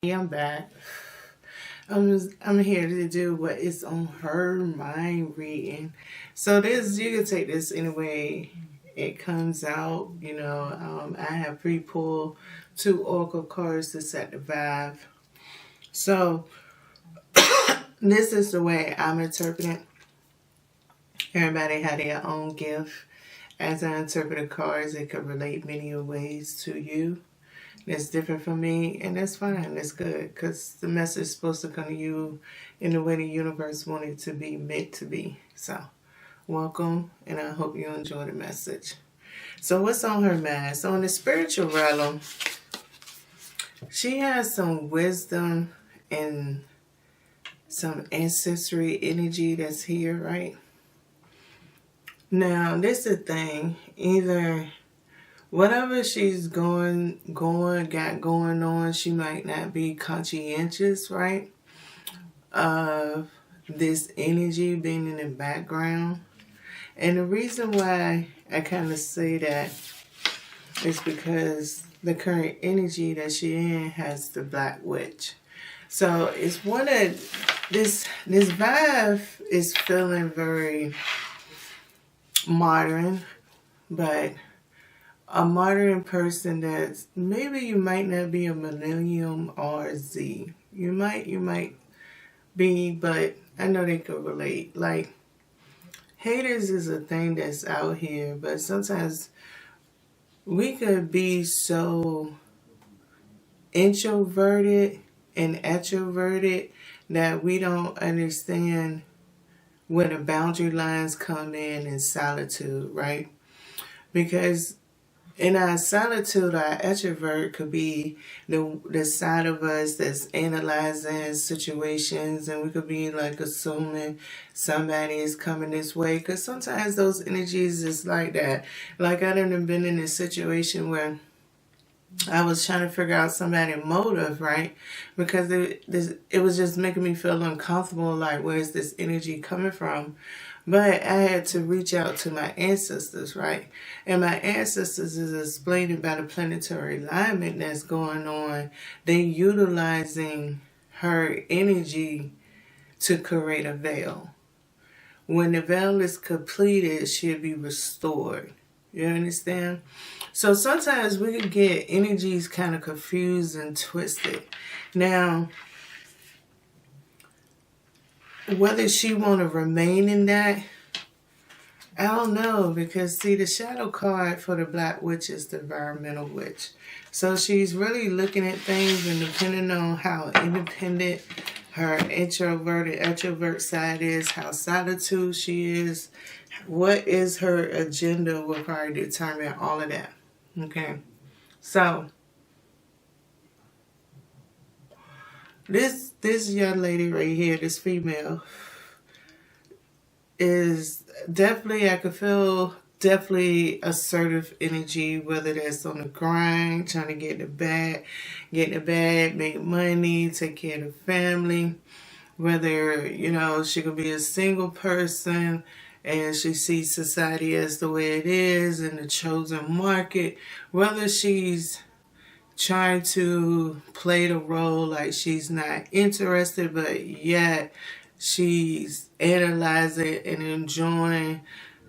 Hey, I'm back. I'm here to do what is on her mind reading. So this you can take this any way it comes out. I have pre-pulled two oracle cards to set the vibe. So this is the way I'm interpreting. Everybody had their own gift. As I interpret the cards, it could relate many ways to you. That's different from me, and that's fine. That's good because the message is supposed to come to you in the way the universe wanted it to be meant to be. So, welcome, and I hope you enjoy the message. So, what's on her mind? So, in the spiritual realm, she has some wisdom and some ancestry energy that's here, right? Now, this is the thing. Either whatever she's got going on, she might not be conscientious, right? Of this energy being in the background. And the reason why I kind of say that is because the current energy that she in has the Black Witch. So it's one of this vibe is feeling very modern, but a modern person that maybe you might not be a millennium or Z. You might be, but I know they could relate. Like, haters is a thing that's out here, but sometimes we could be so introverted and extroverted that we don't understand where the boundary lines come in solitude, right? Because in our solitude, our extrovert could be the side of us that's analyzing situations, and we could be like assuming somebody is coming this way. Because sometimes those energies is like that. Like I done been in a situation where I was trying to figure out somebody's motive, right? Because it was just making me feel uncomfortable. Like, where's this energy coming from? But I had to reach out to my ancestors, right? And my ancestors is explaining about the planetary alignment that's going on. They utilizing her energy to create a veil. When the veil is completed, she'll be restored. You understand? So sometimes we can get energies kind of confused and twisted. Now, whether she want to remain in that, I don't know, because see, the shadow card for the Black Witch is the environmental witch. So she's really looking at things, and depending on how independent her extrovert side is, how solitude she is, what is her agenda will probably determine all of that. Okay. So this young lady right here, this female, is definitely, I could feel definitely assertive energy, whether that's on the grind, trying to get in the bag, make money, take care of the family, whether, she could be a single person and she sees society as the way it is in the chosen market, whether she's trying to play the role like she's not interested, but yet she's analyzing and enjoying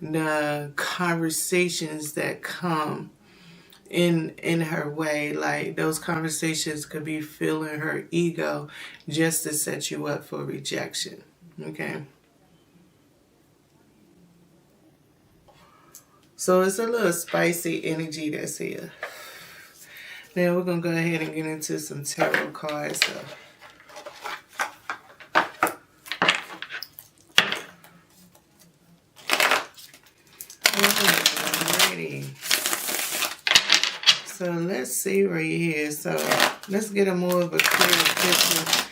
the conversations that come in her way. Like, those conversations could be filling her ego just to set you up for rejection. Okay. So it's a little spicy energy that's here. Now we're going to go ahead and get into some tarot cards. Alrighty. So let's see right here. So let's get a more of a clear picture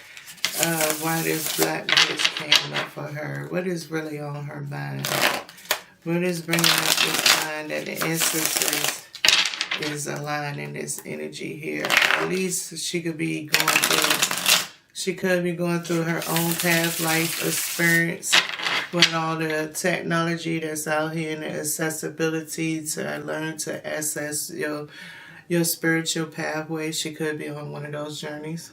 of why this Black Witch came up for her. What is really on her mind? What is bringing up this mind that the ancestors is aligning this energy here? At least she could be going through her own past life experience with all the technology that's out here and the accessibility to learn to access your spiritual pathway. She could be on one of those journeys.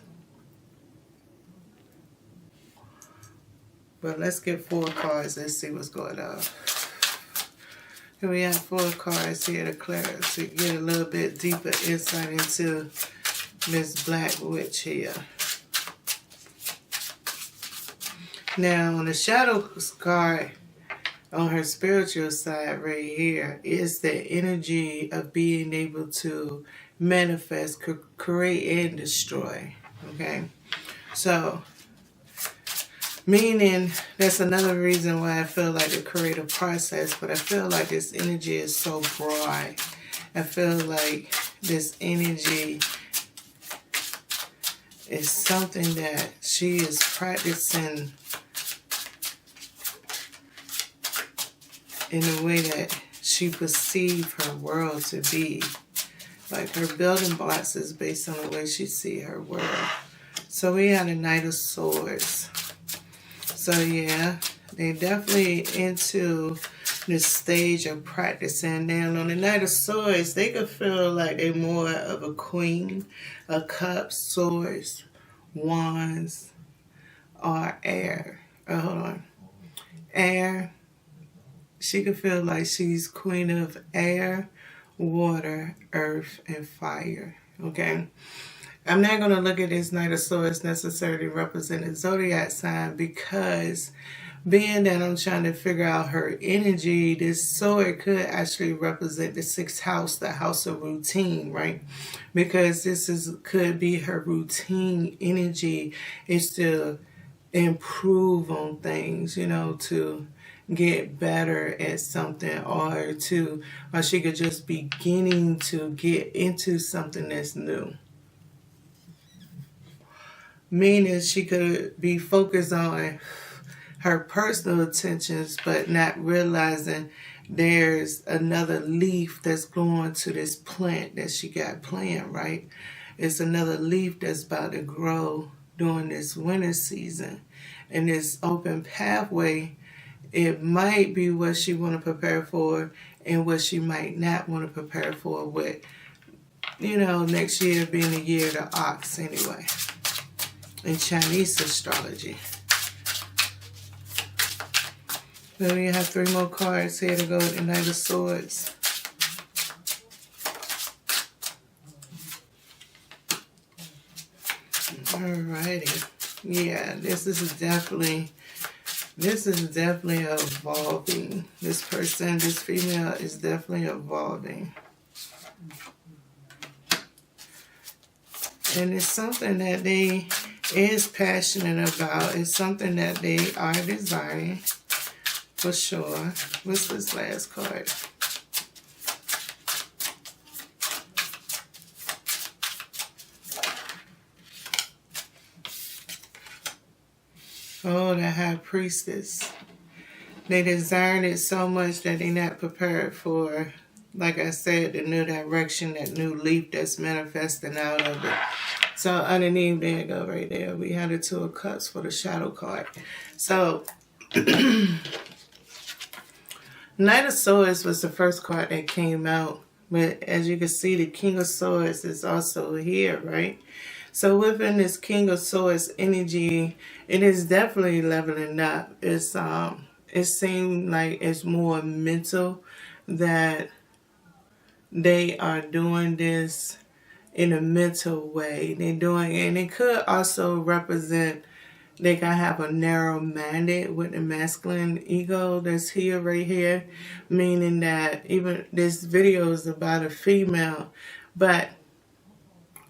But let's get 4 cards. Let's see what's going on. Here we have 4 cards here to clear, to get a little bit deeper insight into Miss Black Witch here. Now, on the Shadow card, on her spiritual side right here, is the energy of being able to manifest, create, and destroy. Okay? So, meaning, that's another reason why I feel like the creative process, but I feel like this energy is so broad. I feel like this energy is something that she is practicing in the way that she perceives her world to be. Like her building blocks is based on the way she sees her world. So we had a Knight of Swords. So yeah, they definitely into this stage of practicing. Now on the Knight of Swords, they could feel like they're more of a queen, a cups, swords, wands, or air. Oh, hold on. Air. She could feel like she's queen of air, water, earth, and fire. Okay? I'm not going to look at this Knight of Swords necessarily representing zodiac sign, because being that I'm trying to figure out her energy, this sword could actually represent the 6th house, the house of routine, right? Because could be her routine energy is to improve on things, you know, to get better at something, or she could just beginning to get into something that's new. Meaning she could be focused on her personal attentions, but not realizing there's another leaf that's going to this plant that she got planted, right? It's another leaf that's about to grow during this winter season. And this open pathway, it might be what she want to prepare for and what she might not want to prepare for, with, you know, next year being the year of the ox anyway, in Chinese astrology. Then we have 3 more cards here to go with the Knight of Swords. Alrighty. Yeah, this is definitely evolving. This person, this female is definitely evolving. And it's something that they is passionate about. It's something that they are desiring, for sure. What's this last card? Oh, the High Priestess. They desire it so much that they're not prepared for, like I said, the new direction, that new leaf that's manifesting out of it. So underneath, there you go, right there. We had the 2 of Cups for the Shadow card. So Knight of Swords was the first card that came out. But as you can see, the King of Swords is also here, right? So within this King of Swords energy, it is definitely leveling up. It seems like it's more mental, that they are doing this in a mental way. And it could also represent, they can have a narrow-minded with the masculine ego that's here, right here, meaning that even this video is about a female, but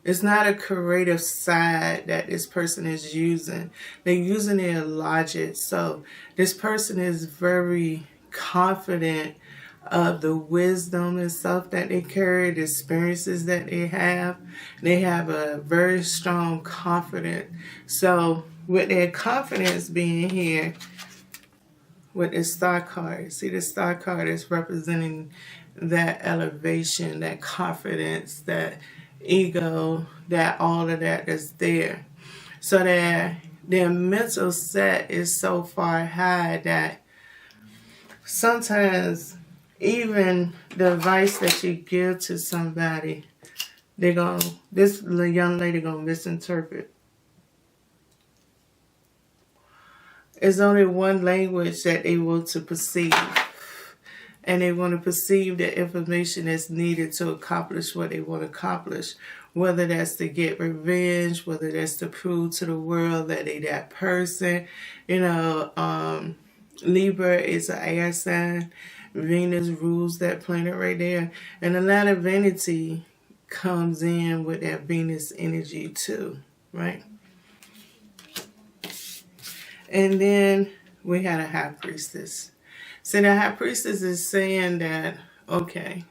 it's not a creative side that this person is using. They're using their logic. So this person is very confident of the wisdom and stuff that they carry, the experiences that they have. They have a very strong confidence. So with their confidence being here, with the Star card, see the Star card is representing that elevation, that confidence, that ego, that all of that is there. So that their mental set is so far high that sometimes even the advice that you give to somebody, this young lady gonna misinterpret. It's only one language that they want to perceive. And they want to perceive the information that's needed to accomplish what they want to accomplish. Whether that's to get revenge, whether that's to prove to the world that they that person. You know, Libra is an air sign. Venus rules that planet right there. And a lot of vanity comes in with that Venus energy too, right? And then we had a high priestess. So the high priestess is saying that, okay,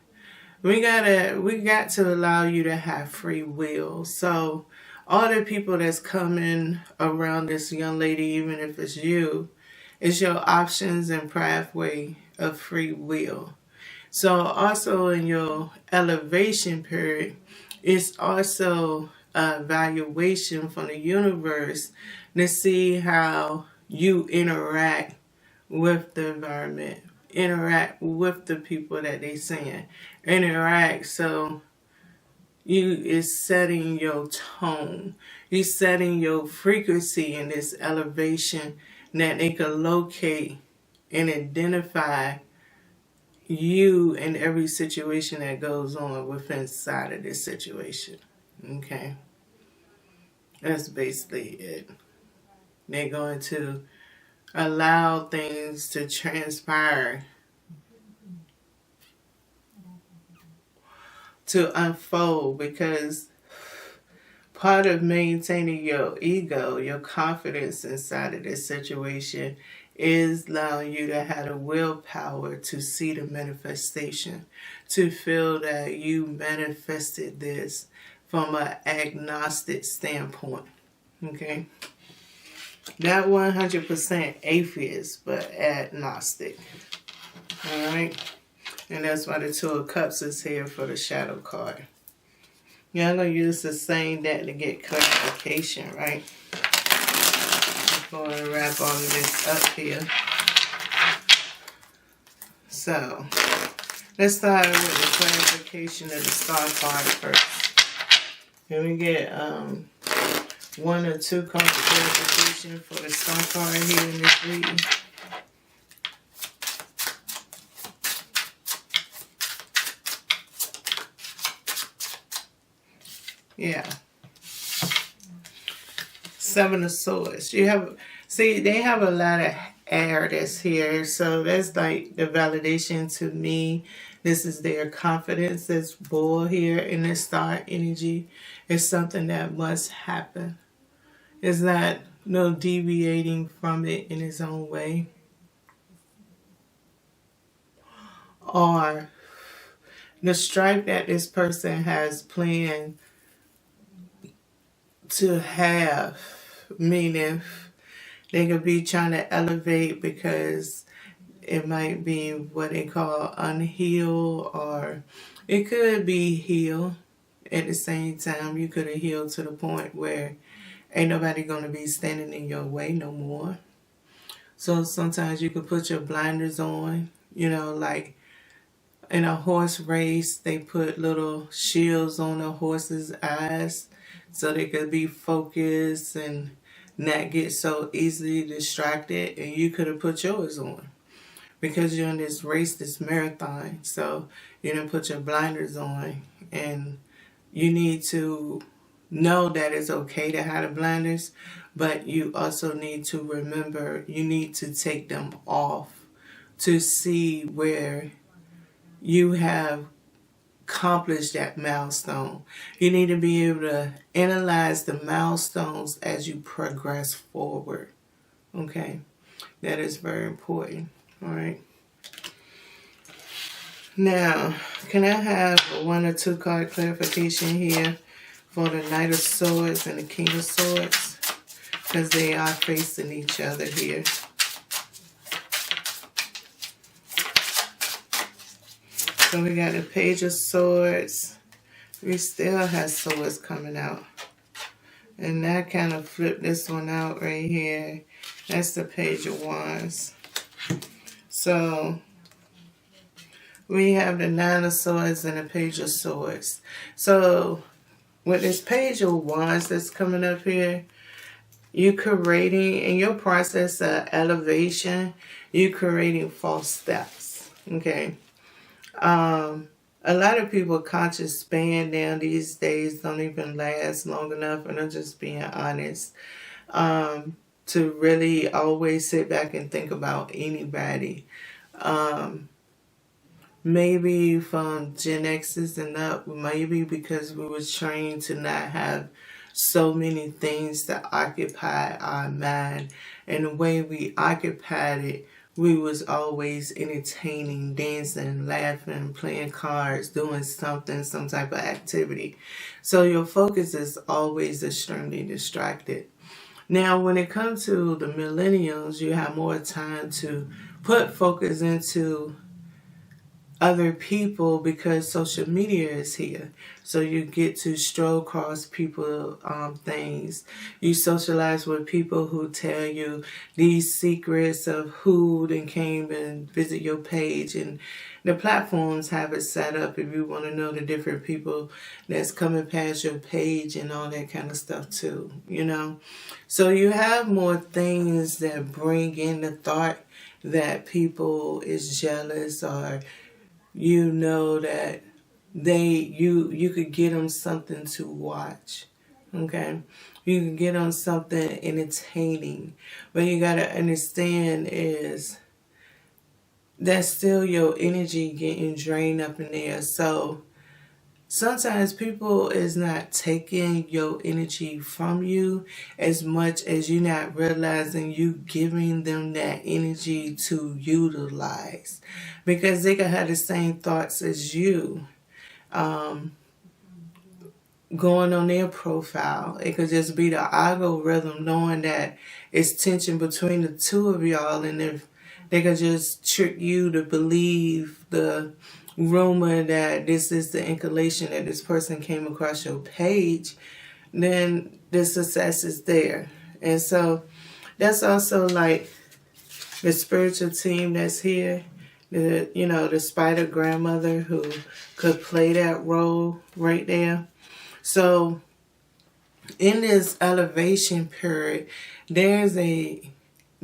we got to allow you to have free will. So all the people that's coming around this young lady, even if it's you, it's your options and pathway of free will. So also in your elevation period, it's also a evaluation from the universe to see how you interact with the environment, interact with the people that they saying, interact. So you is setting your tone, you setting your frequency in this elevation that they can locate and identify you in every situation that goes on within inside of this situation. Okay, that's basically it. They're going to allow things to transpire, to unfold, because part of maintaining your ego, your confidence inside of this situation, is allowing you to have the willpower to see the manifestation, to feel that you manifested this from an agnostic standpoint. Okay? Not 100% atheist, but agnostic. Alright? And that's why the Two of Cups is here for the shadow card. Yeah, I'm going to use the same deck to get clarification, right? Before I wrap all of this up here. So, let's start with the clarification of the star card first. Can we get one or two cards clarification for the star card here in this reading? Yeah. Seven of Swords. They have a lot of air that's here. So that's like the validation to me. This is their confidence that's bull here in this star energy. It's something that must happen. It's not no deviating from it in its own way. Or the stripe that this person has planned to have, meaning they could be trying to elevate because it might be what they call unhealed, or it could be healed at the same time. You could have healed to the point where ain't nobody going to be standing in your way no more. So sometimes you could put your blinders on, you know, like in a horse race, they put little shields on the horse's eyes so they could be focused and not get so easily distracted. And you could have put yours on because you're in this race, this marathon. So you didn't put your blinders on, and you need to know that it's okay to have the blinders, but you also need to remember you need to take them off to see where you have accomplished that milestone. You need to be able to analyze the milestones as you progress forward. Okay? That is very important. All right. Now, can I have a one or two card clarification here for the Knight of Swords and the King of Swords? Because they are facing each other here. So we got the Page of Swords. We still have swords coming out. And that kind of flipped this one out right here. That's the Page of Wands. So we have the Nine of Swords and the Page of Swords. So with this Page of Wands that's coming up here, You creating in your process of elevation, you creating false steps. Okay. A lot of people conscious span down these days don't even last long enough, and I'm just being honest. To really always sit back and think about anybody. Um, Maybe from Gen X's and up, maybe because we were trained to not have so many things to occupy our mind. And the way we occupied it, we was always entertaining, dancing, laughing, playing cards, doing something, some type of activity. So your focus is always extremely distracted. Now, when it comes to the millennials, you have more time to put focus into other people because social media is here. So you get to stroll across people things. You socialize with people who tell you these secrets of who then came and visit your page, and the platforms have it set up if you want to know the different people that's coming past your page and all that kind of stuff too, you know. So you have more things that bring in the thought that people is jealous, or you know that you could get them something to watch. Okay, you can get them something entertaining, but you gotta understand is that's still your energy getting drained up in there. So sometimes people is not taking your energy from you as much as you not realizing you giving them that energy to utilize, because they can have the same thoughts as you going on their profile. It could just be the algorithm knowing that it's tension between the two of y'all, and if they could just trick you to believe the rumor that this is the inclination that this person came across your page, then the success is there. And so that's also like the spiritual team that's here. The spider grandmother who could play that role right there. So in this elevation period, there's a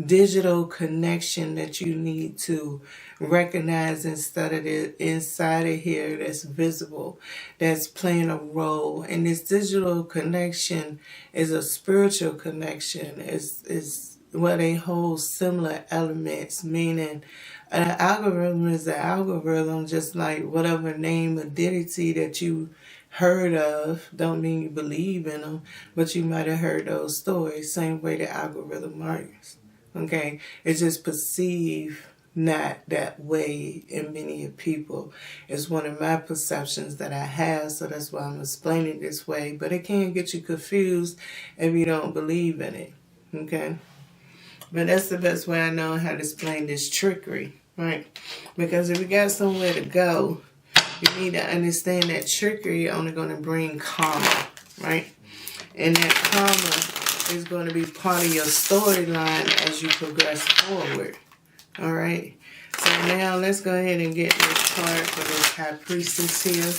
digital connection that you need to recognize instead of the inside of here that's visible, that's playing a role. And this digital connection is a spiritual connection. Is where they hold similar elements, meaning an algorithm is an algorithm, just like whatever name or deity that you heard of don't mean you believe in them, but you might have heard those stories. Same way the algorithm works. Okay, it's just perceived not that way in many people. It's one of my perceptions that I have, so that's why I'm explaining it this way. But it can get you confused if you don't believe in it. Okay, but that's the best way I know how to explain this trickery, right? Because if you got somewhere to go, you need to understand that trickery only going to bring karma, right? And that karma is going to be part of your storyline as you progress forward. All right. So now let's go ahead and get this card for this High Priestess here.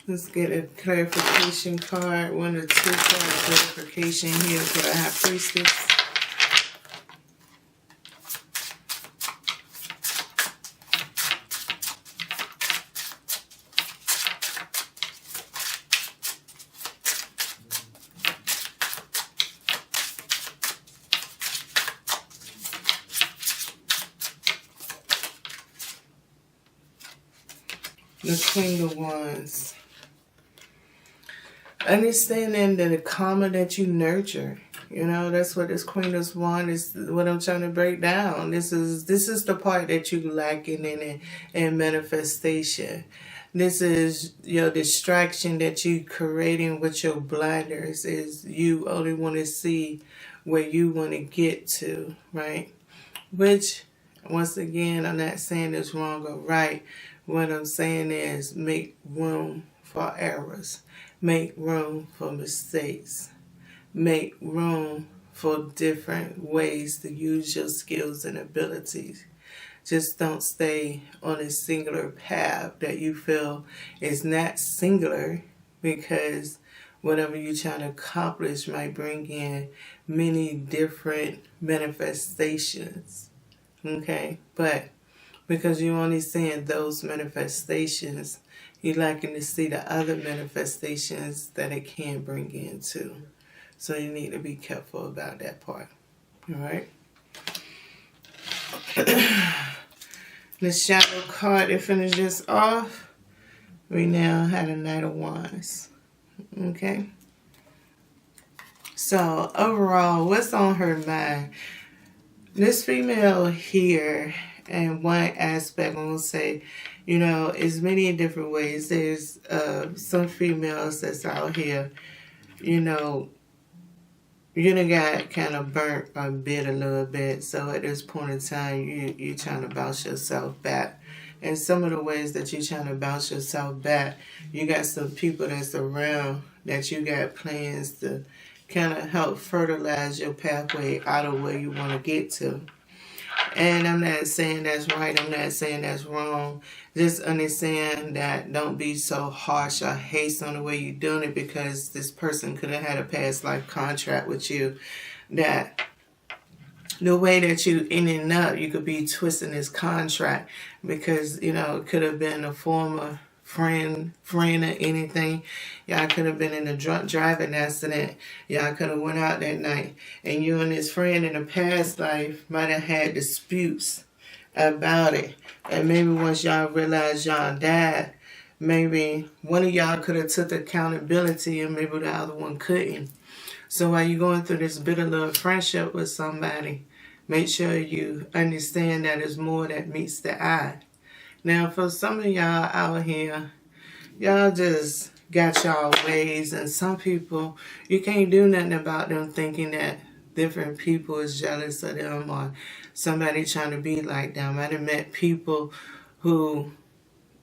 Let's get a clarification card. 1 or 2 card clarification here for the High Priestess. The Queen of Wands. Understanding that the karma that you nurture, that's what this Queen of Wands is. What I'm trying to break down. This is the part that you lacking in manifestation. This is your distraction that you creating with your blinders. Is you only want to see where you want to get to, right? Which, once again, I'm not saying it's wrong or right. What I'm saying is make room for errors. Make room for mistakes. Make room for different ways to use your skills and abilities. Just don't stay on a singular path that you feel is not singular, because whatever you're trying to accomplish might bring in many different manifestations. Okay? But because you're only seeing those manifestations, you're liking to see the other manifestations that it can bring in too. So you need to be careful about that part. All right? The shadow card to finish this off, we now had a Knight of Wands. Okay? So overall, what's on her mind? This female here, and one aspect, I'm going to say, is many different ways. There's some females that's out here, you done got kind of burnt or bit a little bit. So at this point in time, you're trying to bounce yourself back. And some of the ways that you're trying to bounce yourself back, you got some people that's around that you got plans to kind of help fertilize your pathway out of where you want to get to. And I'm not saying that's right. I'm not saying that's wrong. Just understand that don't be so harsh or hasty on the way you're doing it, because this person could have had a past life contract with you that the way that you ending up, you could be twisting this contract because, it could have been a former friend or anything. Y'all could have been in a drunk driving accident. Y'all could have went out that night. And you and this friend in a past life might have had disputes about it. And maybe once y'all realized y'all died, maybe one of y'all could have took accountability and maybe the other one couldn't. So while you're going through this bitter little friendship with somebody, make sure you understand that there's more that meets the eye. Now, for some of y'all out here, y'all just got y'all ways, and some people, you can't do nothing about them thinking that different people is jealous of them or somebody trying to be like them. I done met people who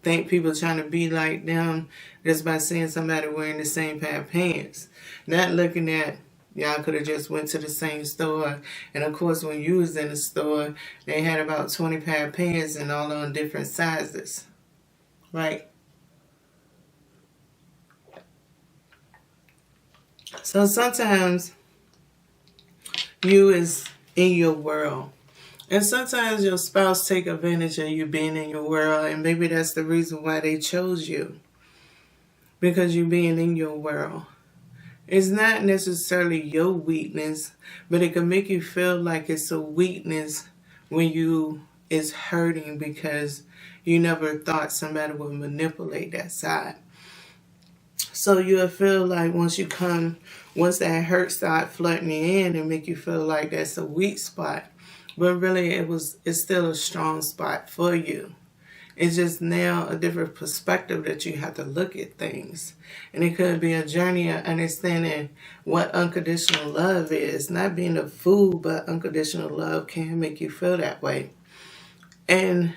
think people trying to be like them just by seeing somebody wearing the same pair of pants. Not looking at y'all could have just went to the same store. And of course, when you was in the store, they had about 20 pair of pants and all on different sizes. Right? So sometimes you is in your world. And sometimes your spouse take advantage of you being in your world. And maybe that's the reason why they chose you. Because you being in your world. It's not necessarily your weakness, but it can make you feel like it's a weakness when you is hurting because you never thought somebody would manipulate that side. So you'll feel like once that hurt start flooding you in and make you feel like that's a weak spot. But really it's still a strong spot for you. It's just now a different perspective that you have to look at things. And it could be a journey of understanding what unconditional love is. Not being a fool, but unconditional love can make you feel that way. And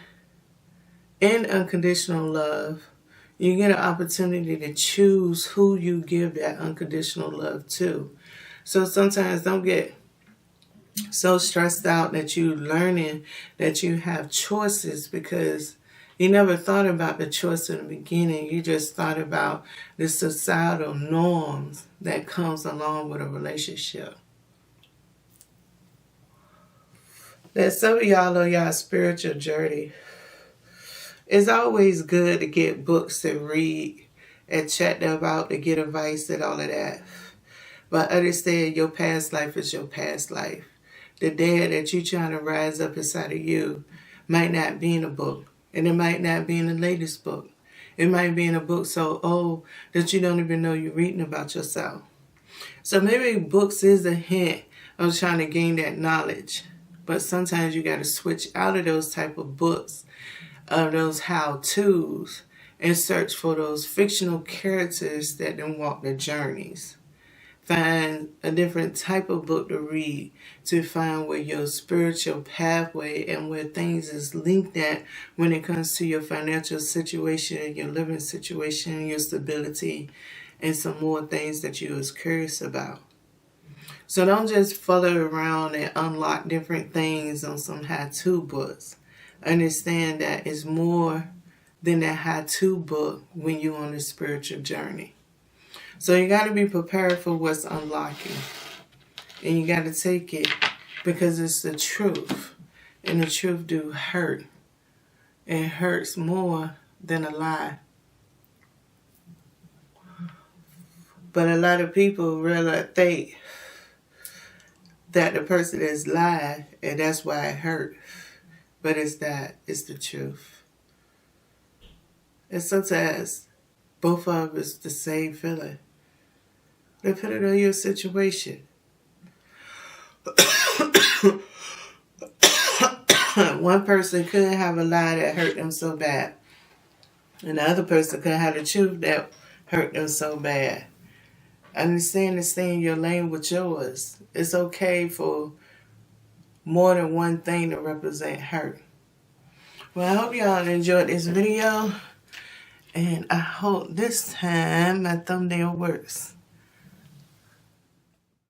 in unconditional love, you get an opportunity to choose who you give that unconditional love to. So sometimes don't get so stressed out that you're learning that you have choices because you never thought about the choice in the beginning. You just thought about the societal norms that comes along with a relationship. That some of y'all on y'all spiritual journey. It's always good to get books to read and check them out to get advice and all of that. But understand your past life is your past life. The dad that you're trying to rise up inside of you might not be in a book. And it might not be in the latest book. It might be in a book so old that you don't even know you're reading about yourself. So maybe books is a hint of trying to gain that knowledge. But sometimes you got to switch out of those type of books, of those how-tos, and search for those fictional characters that then walk the journeys. Find a different type of book to read to find where your spiritual pathway and where things is linked at when it comes to your financial situation, your living situation, your stability, and some more things that you was curious about. So don't just follow around and unlock different things on some how-to books. Understand that it's more than that how-to book when you're on a spiritual journey. So you got to be prepared for what's unlocking. And you got to take it because it's the truth. And the truth do hurt. It hurts more than a lie. But a lot of people really think that the person is lying and that's why it hurt. But it's not. It's the truth. And sometimes both of us the same feeling. Depending on your situation. One person couldn't have a lie that hurt them so bad. And the other person could have the truth that hurt them so bad. Understand and stay in your lane with yours. It's okay for more than one thing to represent hurt. Well, I hope y'all enjoyed this video. And I hope this time my thumbnail works.